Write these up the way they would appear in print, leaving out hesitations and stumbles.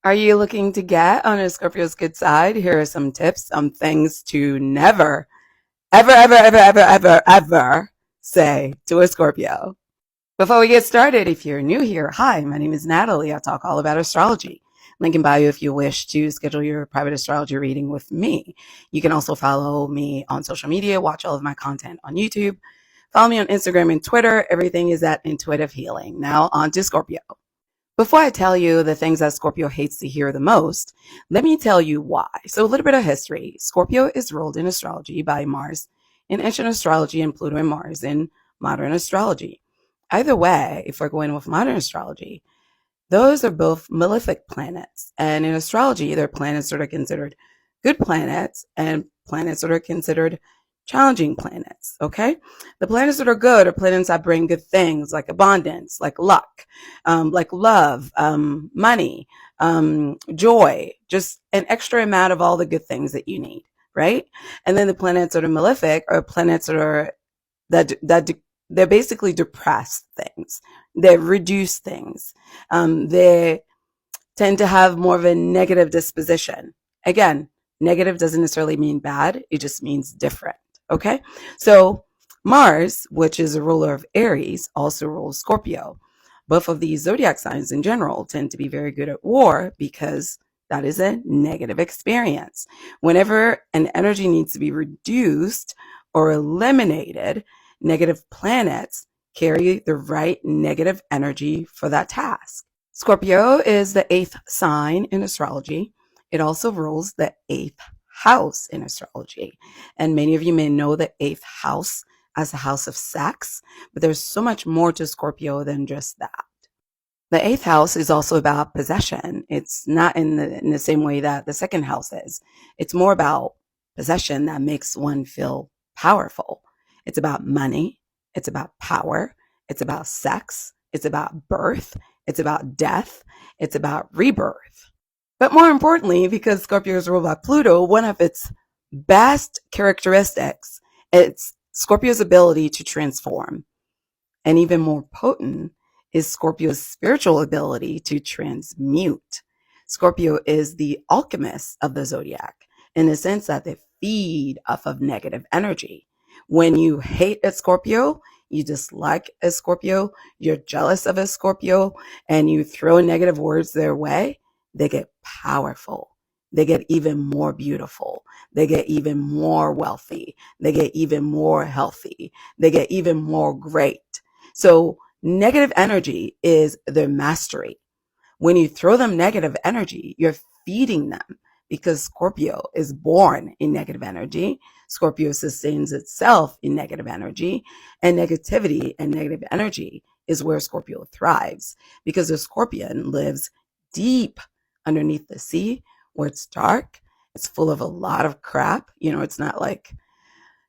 Are you looking to get on a Scorpio's good side? Here are some tips, some things to never, ever, ever, ever, ever, ever, ever say to a Scorpio. Before we get started, if you're new here, hi, my name is Natalie. I talk all about astrology. Link in bio if you wish to schedule your private astrology reading with me. You can also follow me on social media, watch all of my content on YouTube. Follow me on Instagram and Twitter. Everything is at Intuitive Healing. Now on to Scorpio. Before I tell you the things that Scorpio hates to hear the most, let me tell you why. So a little bit of history. Scorpio is ruled in astrology by Mars in ancient astrology and Pluto and Mars in modern astrology. Either way, if we're going with modern astrology, those are both malefic planets. And in astrology, they're planets that are considered good planets and planets that are considered challenging planets. Okay. The planets that are good are planets that bring good things like abundance, like luck, like love, money, joy, just an extra amount of all the good things that you need. Right. And then the planets that are malefic are planets that are that they're basically depressed things. They reduce things. They tend to have more of a negative disposition. Again, negative doesn't necessarily mean bad. It just means different. Okay. So Mars, which is a ruler of Aries, also rules Scorpio. Both of these zodiac signs in general tend to be very good at war because that is a negative experience. Whenever an energy needs to be reduced or eliminated, negative planets carry the right negative energy for that task. Scorpio is the eighth sign in astrology. It also rules the eighth house in astrology. And many of you may know the eighth house as a house of sex, but there's so much more to Scorpio than just that. The eighth house is also about possession. It's not in the same way that the second house is. It's more about possession that makes one feel powerful. It's about money. It's about power. It's about sex. It's about birth. It's about death. It's about rebirth. But more importantly, because Scorpio is ruled by Pluto, one of its best characteristics is Scorpio's ability to transform. And even more potent is Scorpio's spiritual ability to transmute. Scorpio is the alchemist of the zodiac in the sense that they feed off of negative energy. When you hate a Scorpio, you dislike a Scorpio, you're jealous of a Scorpio, and you throw negative words their way, they get powerful. They get even more beautiful. They get even more wealthy. They get even more healthy. They get even more great. So negative energy is their mastery. When you throw them negative energy, you're feeding them because Scorpio is born in negative energy. Scorpio sustains itself in negative energy, and negativity and negative energy is where Scorpio thrives because the scorpion lives deep underneath the sea where it's dark. It's full of a lot of crap. It's not like,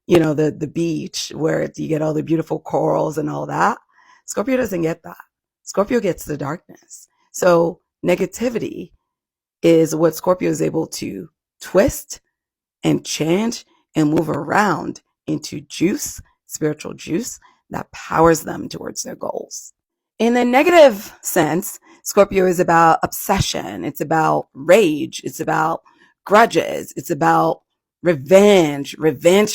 the beach where you get all the beautiful corals and all that. Scorpio doesn't get that. Scorpio gets the darkness. So negativity is what Scorpio is able to twist and change and move around into juice, spiritual juice that powers them towards their goals. In the negative sense, Scorpio is about obsession. It's about rage. It's about grudges. It's about revenge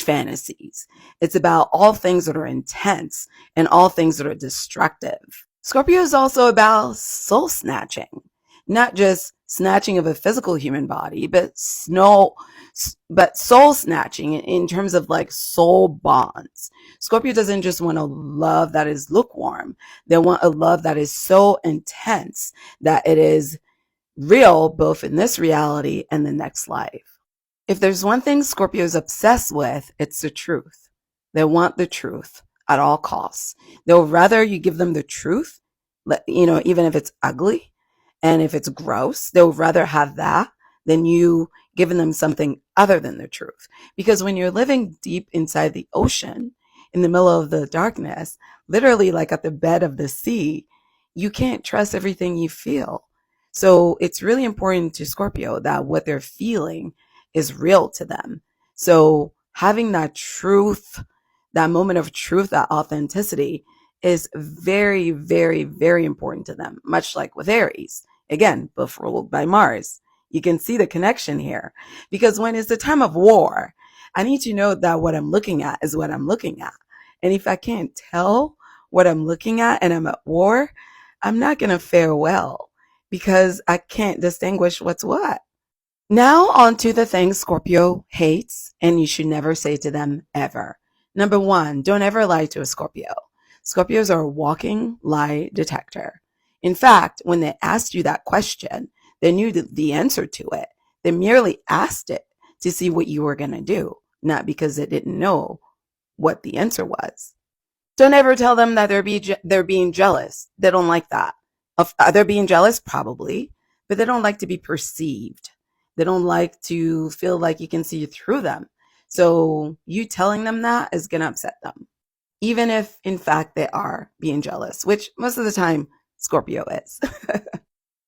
fantasies. It's about all things that are intense and all things that are destructive. Scorpio is also about soul snatching, not just snatching of a physical human body, but soul snatching in terms of like soul bonds. Scorpio doesn't just want a love that is lukewarm. They want a love that is so intense that it is real both in this reality and the next life. If there's one thing Scorpio is obsessed with, it's the truth. They want the truth at all costs. They'll rather you give them the truth, even if it's ugly and if it's gross, they'll rather have that than you giving them something other than the truth. Because when you're living deep inside the ocean, in the middle of the darkness, literally like at the bed of the sea, you can't trust everything you feel. So it's really important to Scorpio that what they're feeling is real to them. So having that truth, that moment of truth, that authenticity is very, very, very important to them. Much like with Aries, Again, both ruled by Mars. You can see the connection here because when it's the time of war, I need to know that what I'm looking at is what I'm looking at. And if I can't tell what I'm looking at and I'm at war, I'm not going to fare well because I can't distinguish what's what. Now on to the things Scorpio hates and you should never say to them ever. Number one, don't ever lie to a Scorpio. Scorpios are a walking lie detector. In fact, when they asked you that question, they knew the answer to it. They merely asked it to see what you were going to do, not because they didn't know what the answer was. Don't ever tell them that they're being jealous. They don't like that. Are they being jealous? Probably, but they don't like to be perceived. They don't like to feel like you can see through them. So you telling them that is going to upset them, even if in fact they are being jealous, which most of the time Scorpio is.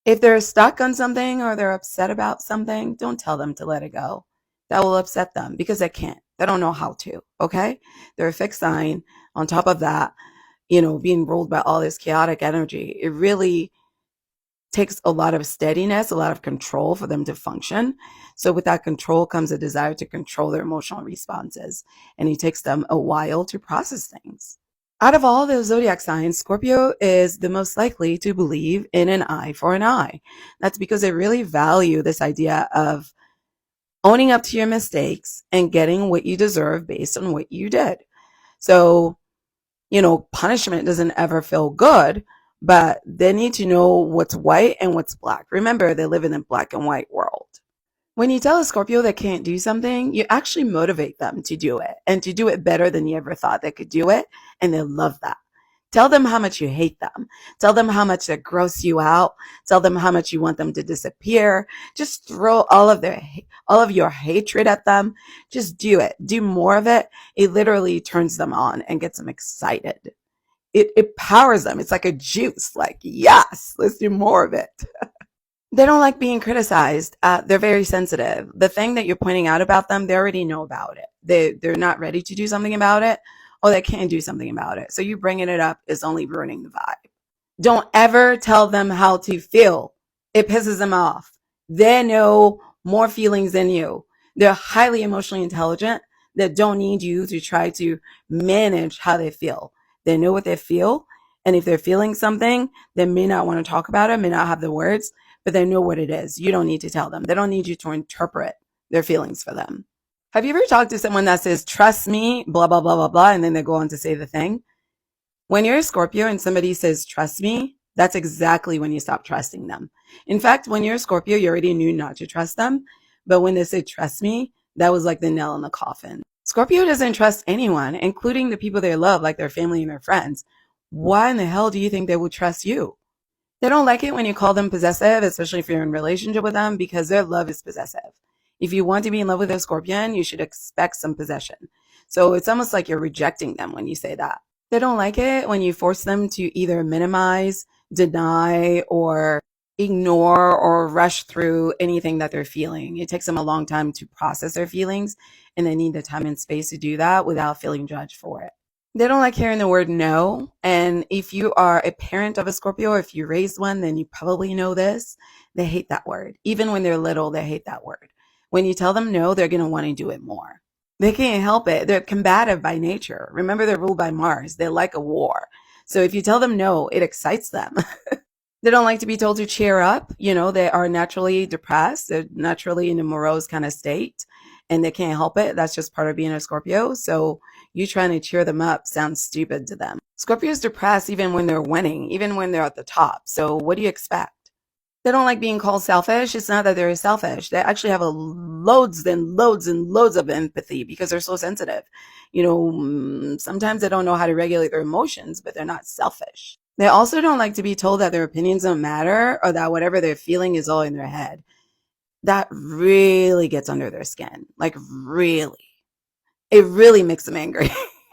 If they're stuck on something or they're upset about something, don't tell them to let it go. That will upset them because they can't. They don't know how to, okay? They're a fixed sign. On top of that, being ruled by all this chaotic energy, it really takes a lot of steadiness, a lot of control for them to function. So with that control comes a desire to control their emotional responses. And it takes them a while to process things. Out of all the zodiac signs, Scorpio is the most likely to believe in an eye for an eye. That's because they really value this idea of owning up to your mistakes and getting what you deserve based on what you did. So, punishment doesn't ever feel good, but they need to know what's white and what's black. Remember, they live in a black and white world. When you tell a Scorpio they can't do something, you actually motivate them to do it and to do it better than you ever thought they could do it. And they love that. Tell them how much you hate them. Tell them how much they gross you out. Tell them how much you want them to disappear. Just throw all of your hatred at them. Just do it. Do more of it. It literally turns them on and gets them excited. It powers them. It's like a juice. Like, yes, let's do more of it. They don't like being criticized. They're very sensitive. The thing that you're pointing out about them, they already know about it. They're not ready to do something about it. Oh, they can't do something about it. So you bringing it up is only ruining the vibe. Don't ever tell them how to feel. It pisses them off. They know more feelings than you. They're highly emotionally intelligent that don't need you to try to manage how they feel. They know what they feel. And if they're feeling something, they may not want to talk about it, may not have the words, but they know what it is. You don't need to tell them. They don't need you to interpret their feelings for them. Have you ever talked to someone that says, trust me, blah, blah, blah, blah, blah, and then they go on to say the thing? When you're a Scorpio and somebody says, trust me, that's exactly when you stop trusting them. In fact, when you're a Scorpio, you already knew not to trust them. But when they say, trust me, that was like the nail in the coffin. Scorpio doesn't trust anyone, including the people they love, like their family and their friends. Why in the hell do you think they would trust you? They don't like it when you call them possessive, especially if you're in a relationship with them, because their love is possessive. If you want to be in love with a Scorpion, you should expect some possession. So it's almost like you're rejecting them when you say that. They don't like it when you force them to either minimize, deny, or ignore or rush through anything that they're feeling. It takes them a long time to process their feelings, and they need the time and space to do that without feeling judged for it. They don't like hearing the word no. And if you are a parent of a Scorpio, if you raised one, then you probably know this. They hate that word. Even when they're little, they hate that word. When you tell them no, they're going to want to do it more. They can't help it. They're combative by nature. Remember, they're ruled by Mars. They like a war. So if you tell them no, it excites them. They don't like to be told to cheer up. They are naturally depressed. They're naturally in a morose kind of state, and they can't help it. That's just part of being a Scorpio. So you trying to cheer them up sounds stupid to them. Scorpios depressed even when they're winning, even when they're at the top. So what do you expect? They don't like being called selfish. It's not that they're selfish. They actually have loads and loads and loads of empathy because they're so sensitive. Sometimes they don't know how to regulate their emotions, but they're not selfish. They also don't like to be told that their opinions don't matter or that whatever they're feeling is all in their head. That really gets under their skin. Like, really. It really makes them angry.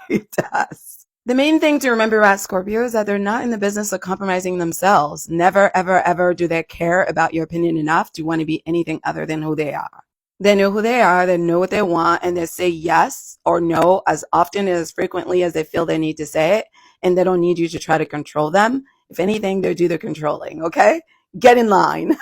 It does. The main thing to remember about Scorpio is that they're not in the business of compromising themselves. Never, ever, ever do they care about your opinion enough to want to be anything other than who they are. They know who they are, they know what they want, and they say yes or no as often and as frequently as they feel they need to say it, and they don't need you to try to control them. If anything, they do the controlling, okay? get in line.